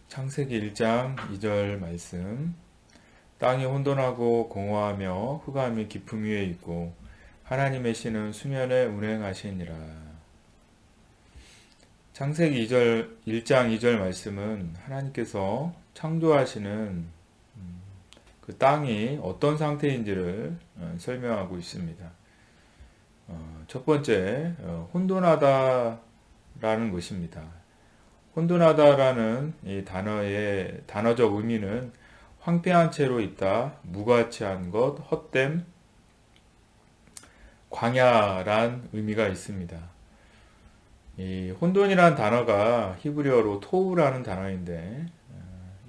창세기 1장 2절 말씀. 땅이 혼돈하고 공허하며 흑암이 깊음 위에 있고 하나님의 신은 수면에 운행하시니라. 창세기 1장 2절 말씀은 하나님께서 창조하시는 그 땅이 어떤 상태인지를 설명하고 있습니다. 첫 번째, 혼돈하다라는 것입니다. 혼돈하다라는 이 단어의 단어적 의미는 황폐한 채로 있다, 무가치한 것, 헛됨, 광야란 의미가 있습니다. 이 혼돈이란 단어가 히브리어로 토우라는 단어인데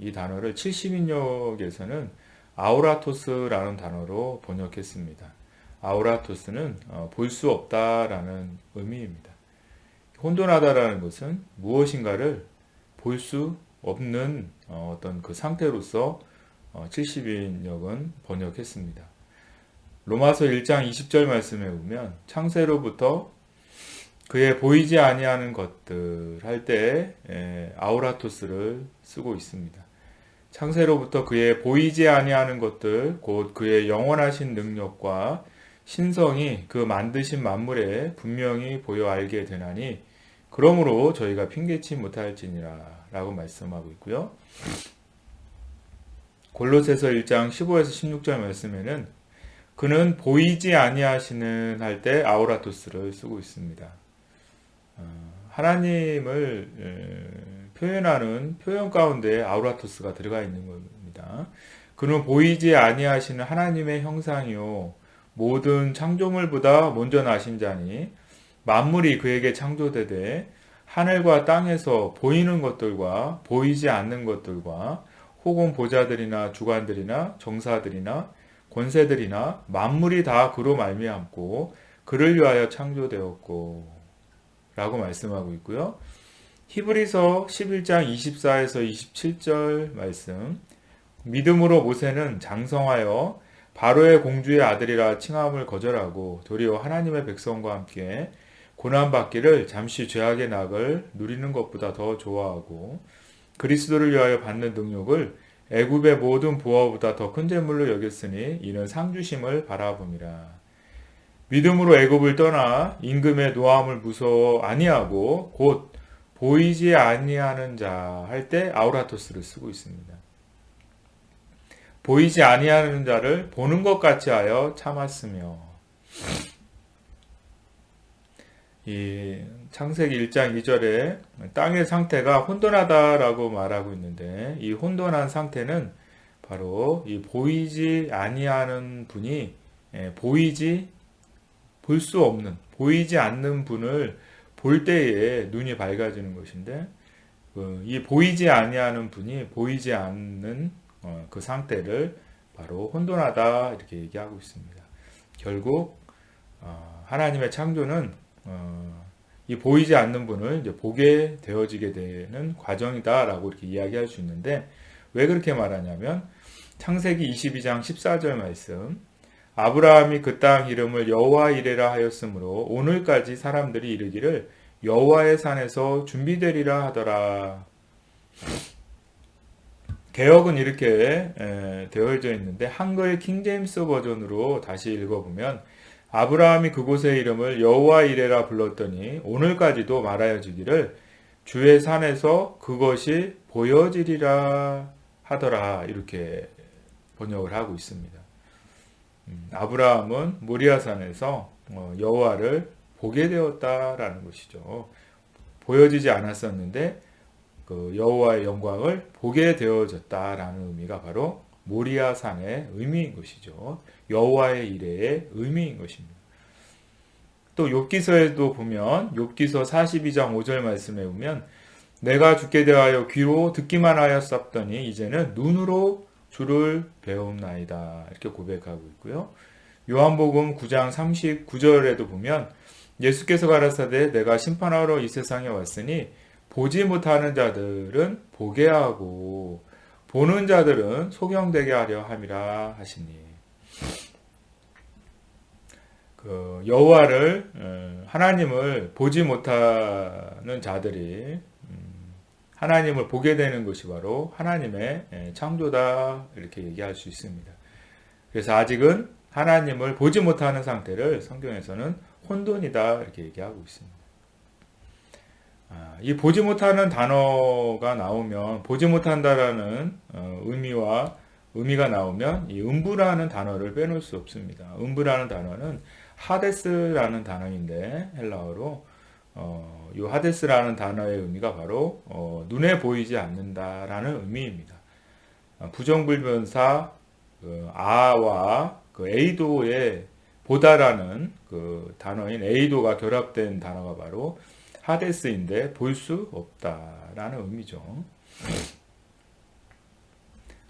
이 단어를 70인역에서는 아우라토스라는 단어로 번역했습니다. 아우라토스는 볼 수 없다라는 의미입니다. 혼돈하다라는 것은 무엇인가를 볼 수 없는 어떤 그 상태로서 70인역은 번역했습니다. 로마서 1장 20절 말씀에 보면 창세로부터 그의 보이지 아니하는 것들 할 때 아우라토스를 쓰고 있습니다. 창세로부터 그의 보이지 아니하는 것들 곧 그의 영원하신 능력과 신성이 그 만드신 만물에 분명히 보여 알게 되나니 그러므로 저희가 핑계치 못할지니라 라고 말씀하고 있고요. 골로새서 1장 15에서 16절 말씀에는 그는 보이지 아니하시는 할 때 아우라토스를 쓰고 있습니다. 하나님을 표현하는 표현 가운데 아우라토스가 들어가 있는 겁니다. 그는 보이지 아니하시는 하나님의 형상이요 모든 창조물보다 먼저 나신 자니 만물이 그에게 창조되되 하늘과 땅에서 보이는 것들과 보이지 않는 것들과 혹은 보좌들이나 주관들이나 정사들이나 권세들이나 만물이 다 그로 말미암고 그를 위하여 창조되었고 라고 말씀하고 있고요. 히브리서 11장 24에서 27절 말씀. 믿음으로 모세는 장성하여 바로의 공주의 아들이라 칭함을 거절하고 도리어 하나님의 백성과 함께 고난받기를 잠시 죄악의 낙을 누리는 것보다 더 좋아하고 그리스도를 위하여 받는 능력을 애굽의 모든 부하보다 더 큰 재물로 여겼으니 이는 상주심을 바라봄이라. 믿음으로 애굽을 떠나 임금의 노함을 무서워 아니하고 곧 보이지 아니하는 자 할 때 아우라토스를 쓰고 있습니다. 보이지 아니하는 자를 보는 것 같이 하여 참았으며 이 창세기 1장 2절에 땅의 상태가 혼돈하다라고 말하고 있는데 이 혼돈한 상태는 바로 이 보이지 아니하는 분이 볼 수 없는 보이지 않는 분을 볼 때에 눈이 밝아지는 것인데 이 보이지 아니하는 분이 보이지 않는 그 상태를 바로 혼돈하다 이렇게 얘기하고 있습니다. 결국 하나님의 창조는 이 보이지 않는 분을 이제 보게 되어지게 되는 과정이다라고 이렇게 이야기할 수 있는데 왜 그렇게 말하냐면 창세기 22장 14절 말씀 아브라함이 그 땅 이름을 여호와 이레라 하였으므로 오늘까지 사람들이 이르기를 여호와의 산에서 준비되리라 하더라. 개역은 이렇게 되어져 있는데 한글 킹제임스 버전으로 다시 읽어보면 아브라함이 그곳의 이름을 여호와 이레라 불렀더니 오늘까지도 말하여지기를 주의 산에서 그것이 보여지리라 하더라 이렇게 번역을 하고 있습니다. 아브라함은 모리아산에서 여호와를 보게 되었다라는 것이죠. 보여지지 않았었는데 그 여호와의 영광을 보게 되어졌다라는 의미가 바로 모리아산의 의미인 것이죠. 여호와의 이레의 의미인 것입니다. 또 욥기서에도 보면 욥기서 42장 5절 말씀에 보면 내가 주께 대하여 귀로 듣기만 하였었더니 이제는 눈으로 주를 배움나이다 이렇게 고백하고 있고요. 요한복음 9장 39절에도 보면 예수께서 가라사대 내가 심판하러 이 세상에 왔으니 보지 못하는 자들은 보게 하고 보는 자들은 소경되게 하려 함이라 하시니 그 여호와를 하나님을 보지 못하는 자들이 하나님을 보게 되는 것이 바로 하나님의 창조다 이렇게 얘기할 수 있습니다. 그래서 아직은 하나님을 보지 못하는 상태를 성경에서는 혼돈이다 이렇게 얘기하고 있습니다. 이 보지 못하는 단어가 나오면 보지 못한다라는 의미가 나오면 이 음부라는 단어를 빼놓을 수 없습니다. 음부라는 단어는 하데스라는 단어인데 헬라어로 이 하데스라는 단어의 의미가 바로 눈에 보이지 않는다라는 의미입니다. 부정불변사 아와 에이도의 보다라는 그 단어인 에이도가 결합된 단어가 바로 하데스인데 볼 수 없다라는 의미죠.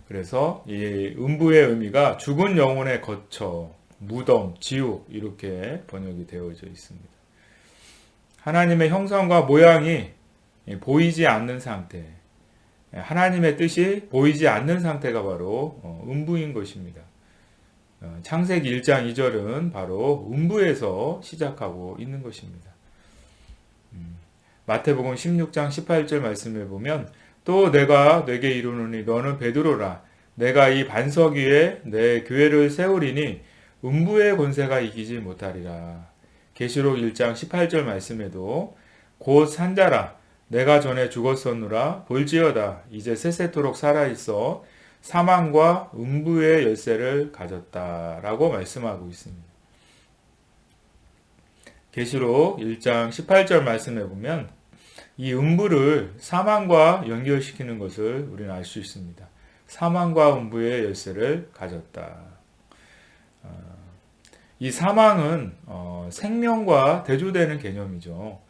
그래서 이 음부의 의미가 죽은 영혼의 거처, 무덤, 지옥 이렇게 번역이 되어져 있습니다. 하나님의 형상과 모양이 보이지 않는 상태, 하나님의 뜻이 보이지 않는 상태가 바로 음부인 것입니다. 창세기 1장 2절은 바로 음부에서 시작하고 있는 것입니다. 마태복음 16장 18절 말씀을 보면 또 내가 네게 이르노니 너는 베드로라 내가 이 반석 위에 내 교회를 세우리니 음부의 권세가 이기지 못하리라. 계시록 1장 18절 말씀에도 곧 산자라 내가 전에 죽었었노라 볼지어다 이제 세세토록 살아있어 사망과 음부의 열쇠를 가졌다라고 말씀하고 있습니다. 계시록 1장 18절 말씀에 보면 이 음부를 사망과 연결시키는 것을 우리는 알 수 있습니다. 사망과 음부의 열쇠를 가졌다. 이 사망은 생명과 대조되는 개념이죠.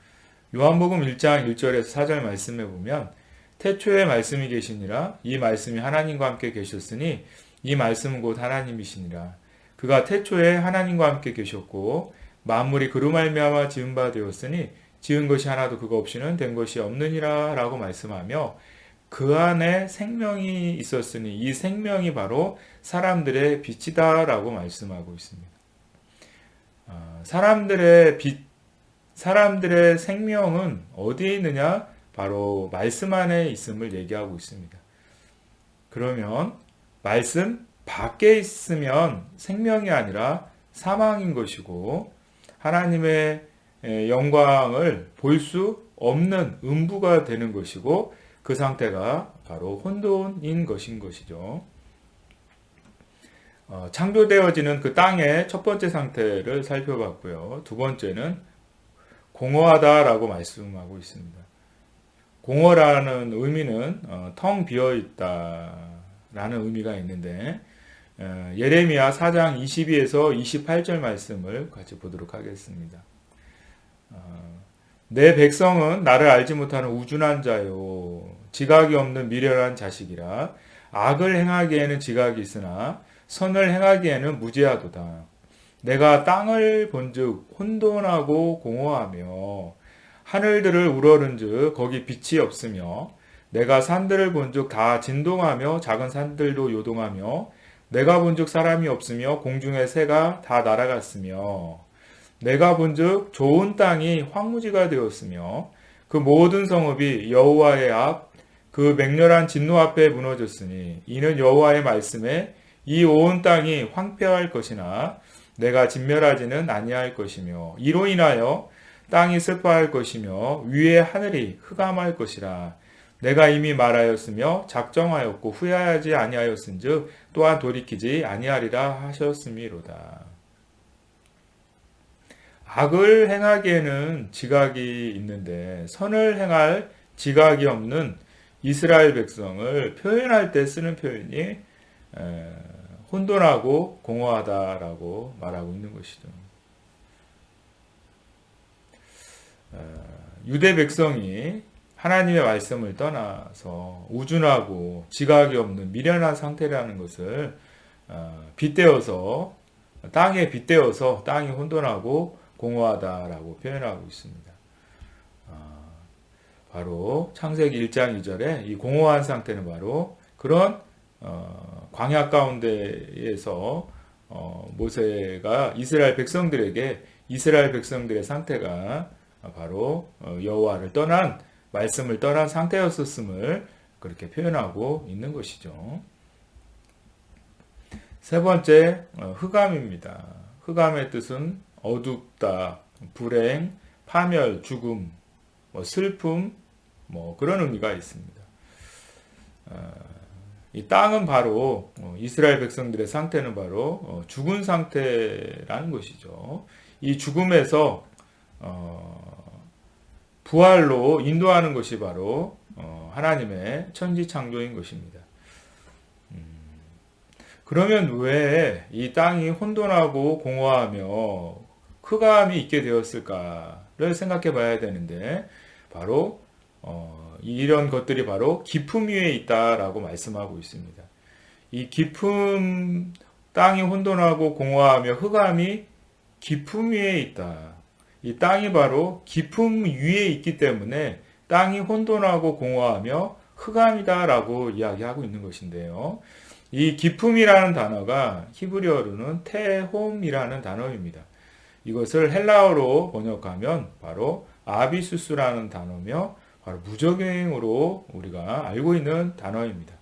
요한복음 1장 1절에서 4절 말씀에 보면 태초에 말씀이 계시니라 이 말씀이 하나님과 함께 계셨으니 이 말씀은 곧 하나님이시니라. 그가 태초에 하나님과 함께 계셨고 만물이 그로 말미암아 지은 바 되었으니 지은 것이 하나도 그거 없이는 된 것이 없느니라 라고 말씀하며 그 안에 생명이 있었으니 이 생명이 바로 사람들의 빛이다 라고 말씀하고 있습니다. 사람들의 생명은 어디에 있느냐? 바로 말씀 안에 있음을 얘기하고 있습니다. 그러면 말씀 밖에 있으면 생명이 아니라 사망인 것이고 하나님의 영광을 볼 수 없는 음부가 되는 것이고 그 상태가 바로 혼돈인 것인 것이죠. 창조되어지는 그 땅의 첫 번째 상태를 살펴봤고요. 두 번째는 공허하다라고 말씀하고 있습니다. 공허라는 의미는 텅 비어있다라는 의미가 있는데 예레미야 4장 22에서 28절 말씀을 같이 보도록 하겠습니다. 내 백성은 나를 알지 못하는 우둔한 자요 지각이 없는 미련한 자식이라 악을 행하기에는 지각이 있으나 선을 행하기에는 무지하도다. 내가 땅을 본즉 혼돈하고 공허하며 하늘들을 우러른즉 거기 빛이 없으며 내가 산들을 본즉 다 진동하며 작은 산들도 요동하며 내가 본즉 사람이 없으며 공중의 새가 다 날아갔으며 내가 본즉 좋은 땅이 황무지가 되었으며 그 모든 성읍이 여호와의 앞 그 맹렬한 진노 앞에 무너졌으니 이는 여호와의 말씀에 이 온 땅이 황폐할 것이나 내가 진멸하지는 아니할 것이며 이로 인하여 땅이 슬퍼할 것이며 위의 하늘이 흑암할 것이라. 내가 이미 말하였으며 작정하였고 후회하지 아니하였은즉 또한 돌이키지 아니하리라 하셨음이로다. 악을 행하기에는 지각이 있는데 선을 행할 지각이 없는 이스라엘 백성을 표현할 때 쓰는 표현이 혼돈하고 공허하다라고 말하고 있는 것이죠. 유대 백성이 하나님의 말씀을 떠나서 우둔하고 지각이 없는 미련한 상태라는 것을 빗대어서 땅에 빗대어서 땅이 혼돈하고 공허하다라고 표현하고 있습니다. 바로 창세기 1장 2절에 이 공허한 상태는 바로 그런 광야 가운데에서 모세가 이스라엘 백성들의 상태가 바로 여호와를 떠난 말씀을 떠난 상태였었음을 그렇게 표현하고 있는 것이죠. 세 번째, 흑암입니다. 흑암의 뜻은 어둡다, 불행, 파멸, 죽음, 슬픔, 그런 의미가 있습니다. 이 땅은 바로 이스라엘 백성들의 상태는 바로 죽은 상태라는 것이죠. 이 죽음에서 부활로 인도하는 것이 바로 하나님의 천지 창조인 것입니다. 그러면 왜 이 땅이 혼돈하고 공허하며 흑암이 있게 되었을까를 생각해 봐야 되는데, 바로 이런 것들이 바로 기품 위에 있다라고 말씀하고 있습니다. 이 기품, 땅이 혼돈하고 공허하며 흑암이 기품 위에 있다. 이 땅이 바로 기품 위에 있기 때문에 땅이 혼돈하고 공허하며 흑암이다라고 이야기하고 있는 것인데요. 이 기품이라는 단어가 히브리어로는 테홈이라는 단어입니다. 이것을 헬라어로 번역하면 바로 아비수스라는 단어며 바로 무적행으로 우리가 알고 있는 단어입니다.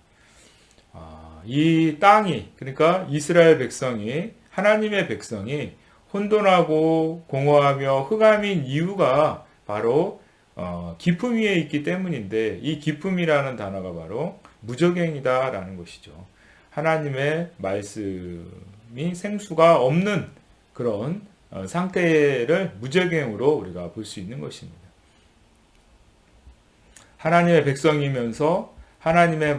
이 땅이, 그러니까 이스라엘 백성이, 하나님의 백성이 혼돈하고 공허하며 흑암인 이유가 바로 기품 위에 있기 때문인데, 이 기품이라는 단어가 바로 무적행이다라는 것이죠. 하나님의 말씀이 생수가 없는 그런 상태를 무적행으로 우리가 볼 수 있는 것입니다. 하나님의 백성이면서 하나님의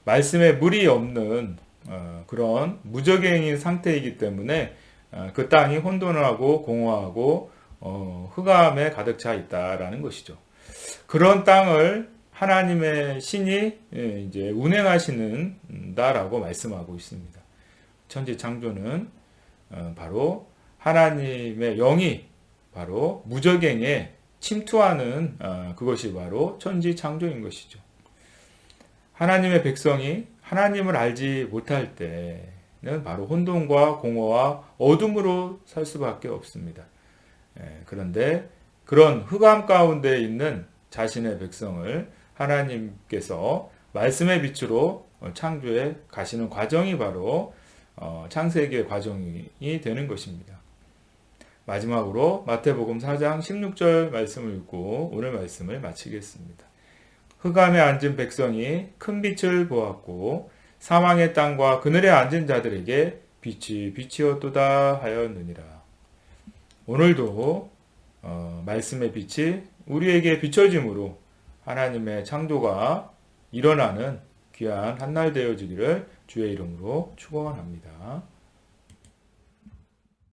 말씀에 물이 없는 그런 무적행인 상태이기 때문에 그 땅이 혼돈하고 공허하고 흑암에 가득 차 있다라는 것이죠. 그런 땅을 하나님의 신이 이제 운행하시는다라고 말씀하고 있습니다. 천지 창조는 바로 하나님의 영이 바로 무적행에 침투하는 그것이 바로 천지 창조인 것이죠. 하나님의 백성이 하나님을 알지 못할 때는 바로 혼돈과 공허와 어둠으로 살 수밖에 없습니다. 그런데 그런 흑암 가운데 있는 자신의 백성을 하나님께서 말씀의 빛으로 창조해 가시는 과정이 바로 창세기의 과정이 되는 것입니다. 마지막으로 마태복음 4장 16절 말씀을 읽고 오늘 말씀을 마치겠습니다. 흑암에 앉은 백성이 큰 빛을 보았고 사망의 땅과 그늘에 앉은 자들에게 빛이 빛이었도다 하였느니라. 오늘도 말씀의 빛이 우리에게 비춰짐으로 하나님의 창조가 일어나는 귀한 한날 되어지기를 주의 이름으로 축원합니다.